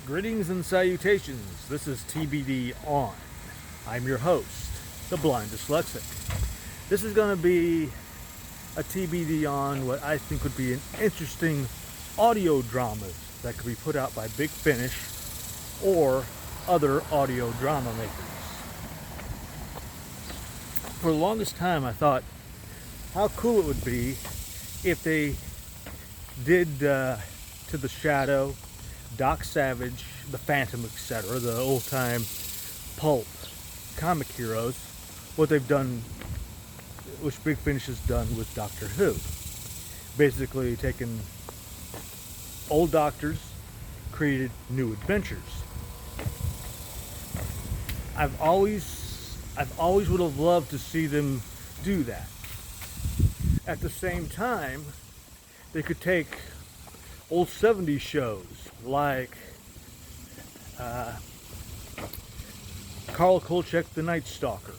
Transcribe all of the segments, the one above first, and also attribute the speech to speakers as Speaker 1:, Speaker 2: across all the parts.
Speaker 1: Greetings and salutations. This is TBD on. I'm your host, the Blind Dyslexic. This is going to be a TBD on what I think would be an interesting audio dramas that could be put out by Big Finish or other audio drama makers. For the longest time I thought how cool it would be if they did To the Shadow, Doc Savage, the Phantom, etc., the old-time Pulp comic heroes, what they've done, which Big Finish has done with Doctor Who. Basically taken old doctors, created new adventures. I've always would have loved to see them do that. At the same time, they could take old 70s shows like Carl Kolchak, The Night Stalker,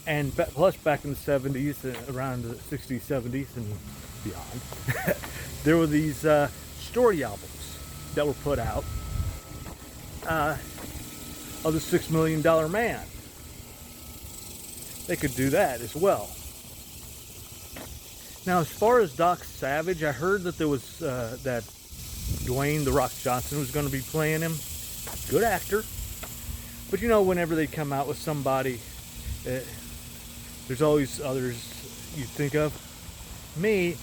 Speaker 1: and plus back in the 70s, around the 60s, 70s, and beyond, there were these story albums that were put out of the $6 Million Man. They could do that as well. Now, as far as Doc Savage, I heard that there was that Dwayne "The Rock" Johnson was going to be playing him. Good actor. But you know, whenever they come out with somebody, there's always others you think of. Me,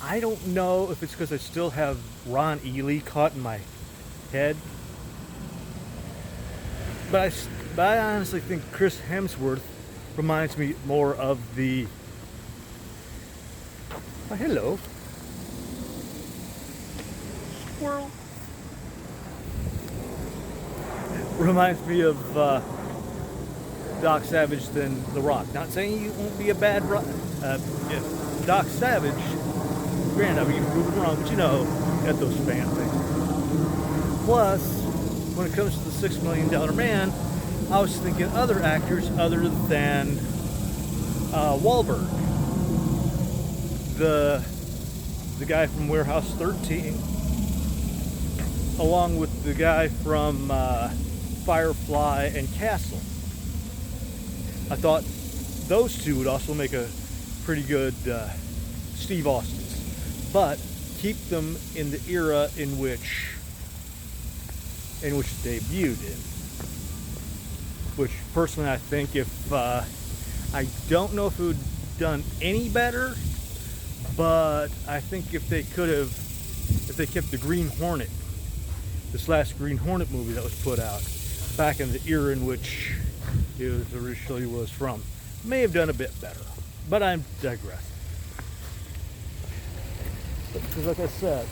Speaker 1: I don't know if it's because I still have Ron Ely caught in my head. But I honestly think Chris Hemsworth reminds me more of the... Oh, hello. Squirrel. Reminds me of Doc Savage than The Rock. Not saying you won't be a bad Doc Savage. Granted, I mean, you can prove it wrong, but you know, at those fan things. Plus, when it comes to the $6 Million Man, I was thinking other actors other than Wahlberg. The guy from Warehouse 13, along with the guy from Firefly and Castle. I thought those two would also make a pretty good Steve Austins, but keep them in the era in which it debuted in. Which personally I think if I don't know if it would have done any better. But I think if they kept the Green Hornet, this last Green Hornet movie that was put out back in the era in which it was originally was from, may have done a bit better. But I'm digressing. Because like I said,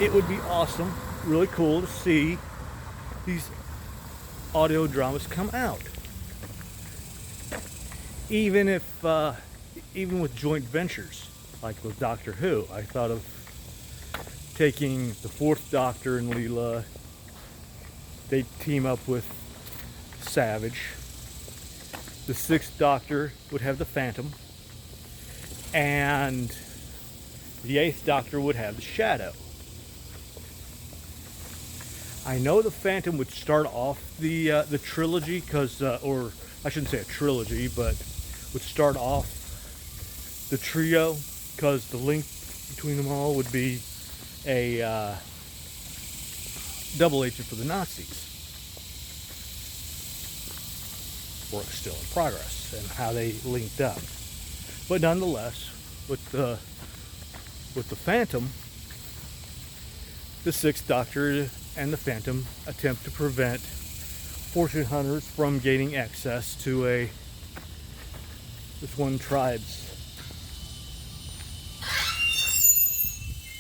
Speaker 1: it would be awesome, really cool to see these audio dramas come out. Even with joint ventures, like with Doctor Who, I thought of taking the fourth Doctor and Leela. They team up with Savage. The sixth Doctor would have the Phantom, and the eighth Doctor would have the Shadow. I know the Phantom would start off the trilogy, or I shouldn't say a trilogy, but would start off the trio, because the link between them all would be a double agent for the Nazis. Work still in progress, and how they linked up. But nonetheless, with the Phantom, the Sixth Doctor and the Phantom attempt to prevent fortune hunters from gaining access to this one tribe's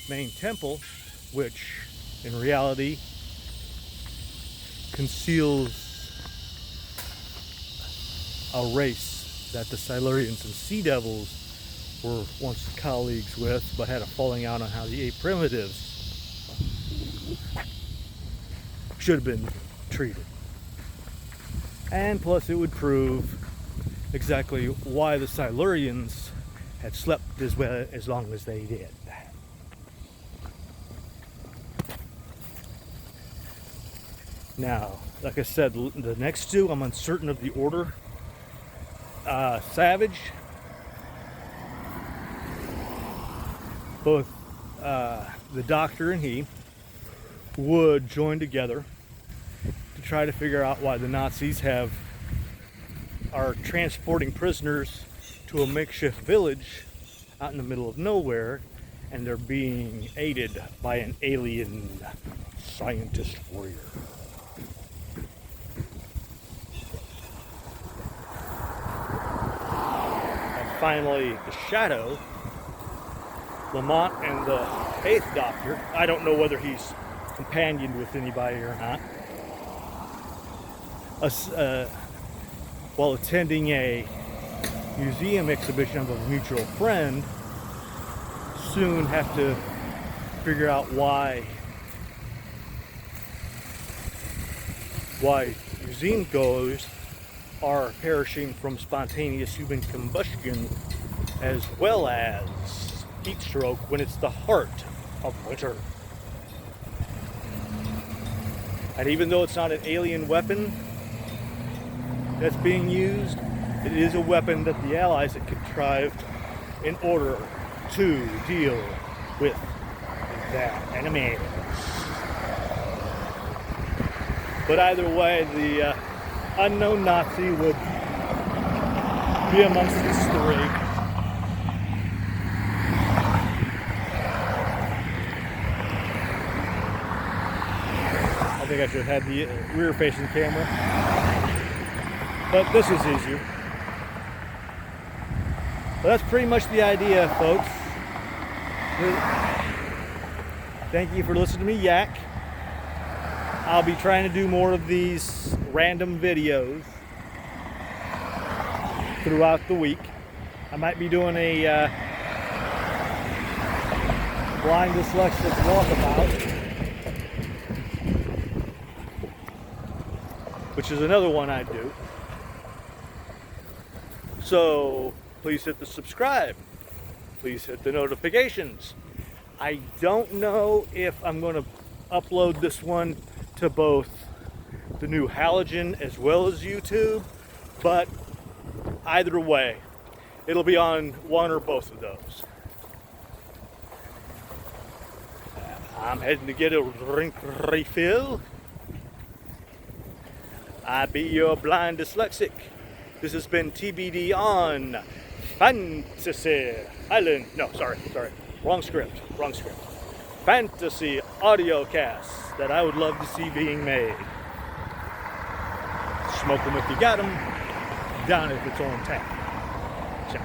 Speaker 1: main temple, which in reality conceals a race that the Silurians and Sea Devils were once colleagues with, but had a falling out on how the ape primitives should have been treated. And plus it would prove exactly why the Silurians had slept as long as they did. Now, like I said, the next two, I'm uncertain of the order. Savage, both the doctor and he would join together to try to figure out why the Nazis are transporting prisoners to a makeshift village out in the middle of nowhere, and they're being aided by an alien scientist warrior. And finally, the Shadow, Lamont and the 8th Doctor. I don't know whether he's companioned with anybody or not. While attending a museum exhibition of a mutual friend, soon have to figure out why museum goers are perishing from spontaneous human combustion as well as heat stroke when it's the heart of winter. And even though it's not an alien weapon that's being used, it is a weapon that the Allies had contrived in order to deal with their enemies. But either way, the unknown Nazi would be amongst these three. I think I should have had the rear-facing camera, but this is easier. But that's pretty much the idea, folks. Thank you for listening to me yak. I'll be trying to do more of these random videos throughout the week. I might be doing a blind dyslexic walkabout, which is another one I do. So please hit the subscribe. Please hit the notifications. I don't know if I'm going to upload this one to both the new Halogen as well as YouTube, but either way, it'll be on one or both of those. I'm heading to get a drink refill. I be your blind dyslexic. This has been TBD on Fantasy Island. No, sorry. Wrong script. Fantasy audio casts that I would love to see being made. Smoke them if you got them. Down if it's on tap. Ciao.